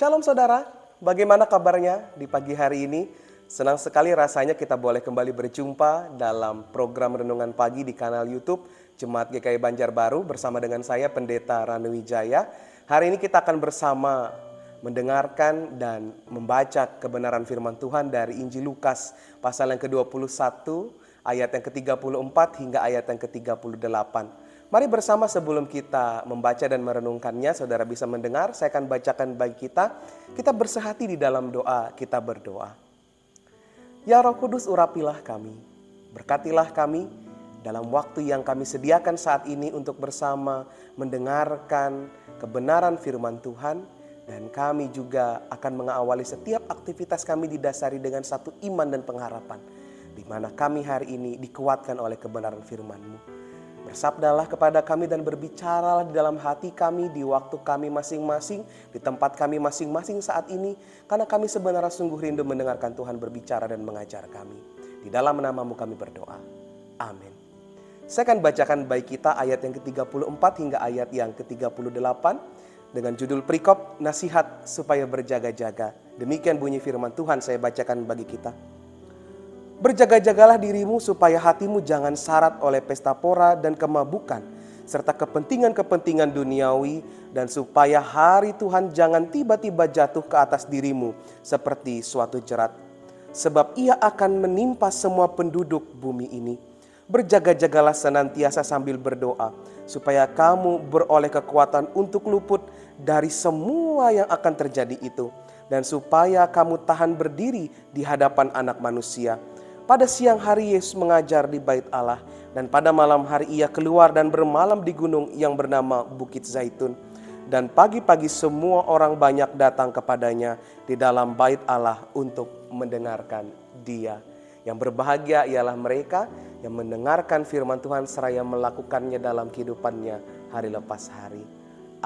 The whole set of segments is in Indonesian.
Shalom saudara, bagaimana kabarnya di pagi hari ini? Senang sekali rasanya kita boleh kembali berjumpa dalam program Renungan Pagi di kanal YouTube Jemaat GKI Banjarbaru bersama dengan saya Pendeta Ranu Wijaya. Hari ini kita akan bersama mendengarkan dan membaca kebenaran firman Tuhan dari Injil Lukas pasal yang ke-21 ayat yang ke-34 hingga ayat yang ke-38. Mari bersama sebelum kita membaca dan merenungkannya, saudara bisa mendengar, saya akan bacakan bagi kita. Kita bersehati di dalam doa, kita berdoa. Ya Roh Kudus, urapilah kami, berkatilah kami dalam waktu yang kami sediakan saat ini untuk bersama mendengarkan kebenaran firman Tuhan. Dan kami juga akan mengawali setiap aktivitas kami didasari dengan satu iman dan pengharapan, di mana kami hari ini dikuatkan oleh kebenaran firman-Mu. Bersabdalah kepada kami dan berbicaralah di dalam hati kami, di waktu kami masing-masing, di tempat kami masing-masing saat ini. Karena kami sebenarnya sungguh rindu mendengarkan Tuhan berbicara dan mengajar kami. Di dalam nama-Mu kami berdoa. Amin. Saya akan bacakan baik kita ayat yang ke-34 hingga ayat yang ke-38. Dengan judul perikop, nasihat supaya berjaga-jaga. Demikian bunyi firman Tuhan, saya bacakan bagi kita. Berjaga-jagalah dirimu supaya hatimu jangan syarat oleh pesta pora dan kemabukan, serta kepentingan-kepentingan duniawi, dan supaya hari Tuhan jangan tiba-tiba jatuh ke atas dirimu seperti suatu jerat. Sebab ia akan menimpa semua penduduk bumi ini. Berjaga-jagalah senantiasa sambil berdoa, supaya kamu beroleh kekuatan untuk luput dari semua yang akan terjadi itu, dan supaya kamu tahan berdiri di hadapan Anak Manusia. Pada siang hari Yesus mengajar di Bait Allah, dan pada malam hari ia keluar dan bermalam di gunung yang bernama Bukit Zaitun. Dan pagi-pagi semua orang banyak datang kepadanya di dalam Bait Allah untuk mendengarkan Dia. Yang berbahagia ialah mereka yang mendengarkan firman Tuhan seraya melakukannya dalam kehidupannya hari lepas hari.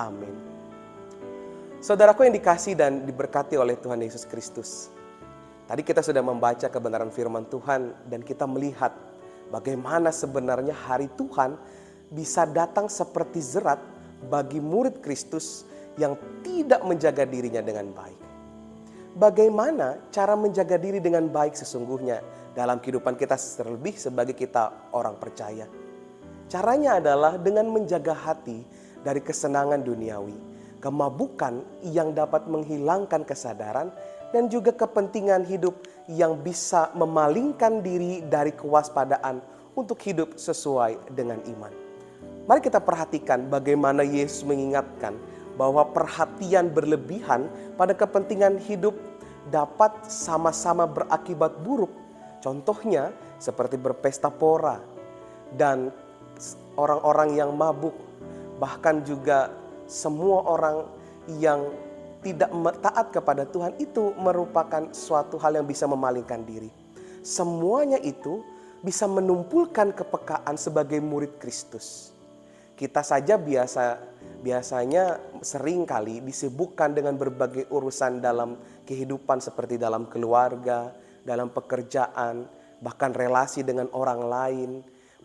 Amin. Saudaraku yang dikasihi dan diberkati oleh Tuhan Yesus Kristus. Tadi kita sudah membaca kebenaran firman Tuhan dan kita melihat bagaimana sebenarnya hari Tuhan bisa datang seperti jerat bagi murid Kristus yang tidak menjaga dirinya dengan baik. Bagaimana cara menjaga diri dengan baik sesungguhnya dalam kehidupan kita terlebih sebagai kita orang percaya. Caranya adalah dengan menjaga hati dari kesenangan duniawi, kemabukan yang dapat menghilangkan kesadaran, dan juga kepentingan hidup yang bisa memalingkan diri dari kewaspadaan untuk hidup sesuai dengan iman. Mari kita perhatikan bagaimana Yesus mengingatkan bahwa perhatian berlebihan pada kepentingan hidup dapat sama-sama berakibat buruk. Contohnya seperti berpesta pora dan orang-orang yang mabuk, bahkan juga semua orang yang tidak taat kepada Tuhan itu merupakan suatu hal yang bisa memalingkan diri. Semuanya itu bisa menumpulkan kepekaan sebagai murid Kristus. Kita saja biasanya sering kali disibukkan dengan berbagai urusan dalam kehidupan seperti dalam keluarga, dalam pekerjaan, bahkan relasi dengan orang lain,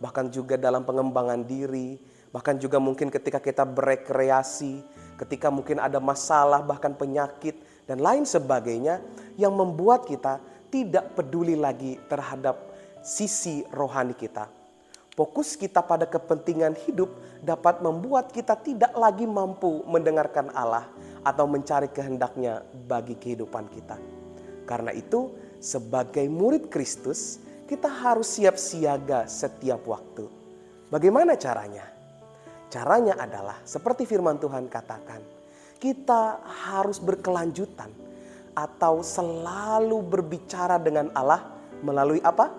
bahkan juga dalam pengembangan diri, bahkan juga mungkin ketika kita berekreasi, ketika mungkin ada masalah, bahkan penyakit, dan lain sebagainya yang membuat kita tidak peduli lagi terhadap sisi rohani kita. Fokus kita pada kepentingan hidup dapat membuat kita tidak lagi mampu mendengarkan Allah atau mencari kehendaknya bagi kehidupan kita. Karena itu, sebagai murid Kristus, kita harus siap siaga setiap waktu. Bagaimana caranya? Caranya adalah seperti firman Tuhan katakan, kita harus berkelanjutan atau selalu berbicara dengan Allah melalui apa?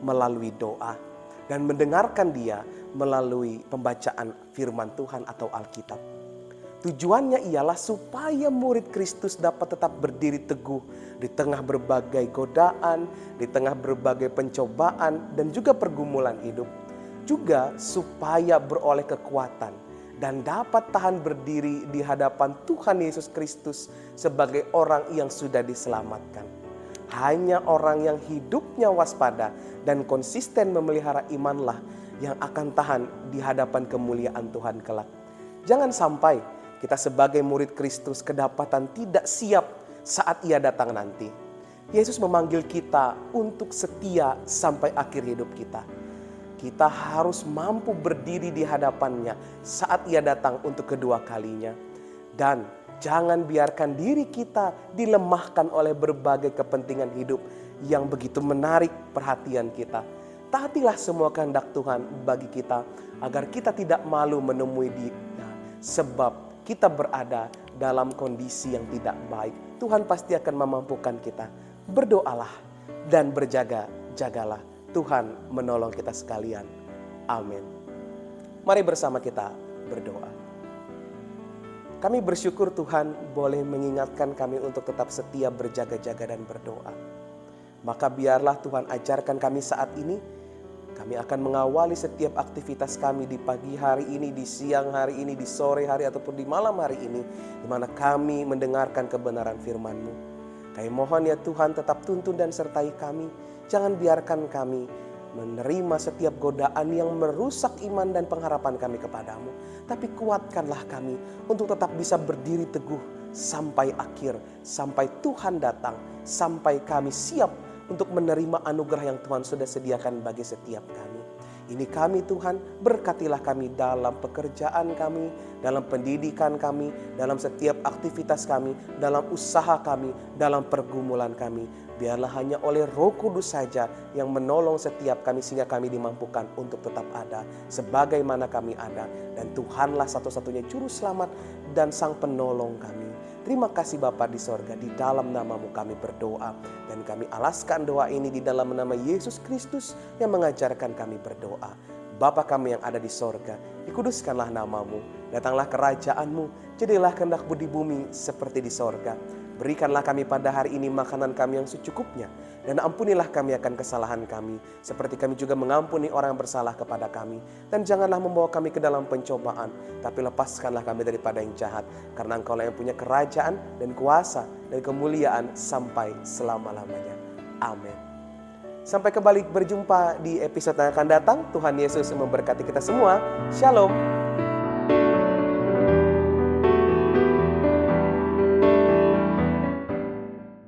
Melalui doa dan mendengarkan Dia melalui pembacaan firman Tuhan atau Alkitab. Tujuannya ialah supaya murid Kristus dapat tetap berdiri teguh di tengah berbagai godaan, di tengah berbagai pencobaan dan juga pergumulan hidup. Juga supaya beroleh kekuatan dan dapat tahan berdiri di hadapan Tuhan Yesus Kristus sebagai orang yang sudah diselamatkan. Hanya orang yang hidupnya waspada dan konsisten memelihara imanlah yang akan tahan di hadapan kemuliaan Tuhan kelak. Jangan sampai kita sebagai murid Kristus kedapatan tidak siap saat Ia datang nanti. Yesus memanggil kita untuk setia sampai akhir hidup kita. Kita harus mampu berdiri di hadapannya saat Ia datang untuk kedua kalinya. Dan jangan biarkan diri kita dilemahkan oleh berbagai kepentingan hidup yang begitu menarik perhatian kita. Taatilah semua kehendak Tuhan bagi kita agar kita tidak malu menemui Dia, sebab kita berada dalam kondisi yang tidak baik. Tuhan pasti akan memampukan kita. Berdoalah dan berjaga-jagalah. Tuhan menolong kita sekalian. Amin. Mari bersama kita berdoa. Kami bersyukur Tuhan boleh mengingatkan kami untuk tetap setia berjaga-jaga dan berdoa. Maka biarlah Tuhan ajarkan kami saat ini. Kami akan mengawali setiap aktivitas kami di pagi hari ini, di siang hari ini, di sore hari ataupun di malam hari ini, di mana kami mendengarkan kebenaran firman-Mu. Kami mohon ya Tuhan tetap tuntun dan sertai kami. Jangan biarkan kami menerima setiap godaan yang merusak iman dan pengharapan kami kepadamu. Tapi kuatkanlah kami untuk tetap bisa berdiri teguh sampai akhir, sampai Tuhan datang, sampai kami siap untuk menerima anugerah yang Tuhan sudah sediakan bagi setiap kami. Ini kami Tuhan, berkatilah kami dalam pekerjaan kami, dalam pendidikan kami, dalam setiap aktivitas kami, dalam usaha kami, dalam pergumulan kami. Biarlah hanya oleh Roh Kudus saja yang menolong setiap kami sehingga kami dimampukan untuk tetap ada sebagaimana kami ada. Dan Tuhanlah satu-satunya juru selamat dan sang penolong kami. Terima kasih Bapa di sorga, di dalam nama-Mu kami berdoa. Dan kami alaskan doa ini di dalam nama Yesus Kristus yang mengajarkan kami berdoa. Bapa kami yang ada di sorga, dikuduskanlah nama-Mu, datanglah kerajaan-Mu, jadilah kehendak-Mu di bumi seperti di sorga. Berikanlah kami pada hari ini makanan kami yang secukupnya, dan ampunilah kami akan kesalahan kami, seperti kami juga mengampuni orang yang bersalah kepada kami. Dan janganlah membawa kami ke dalam pencobaan, tapi lepaskanlah kami daripada yang jahat, karena Engkau-Lah yang punya kerajaan dan kuasa dan kemuliaan sampai selama-lamanya. Amin. Sampai kembali berjumpa di episode yang akan datang. Tuhan Yesus memberkati kita semua. Shalom.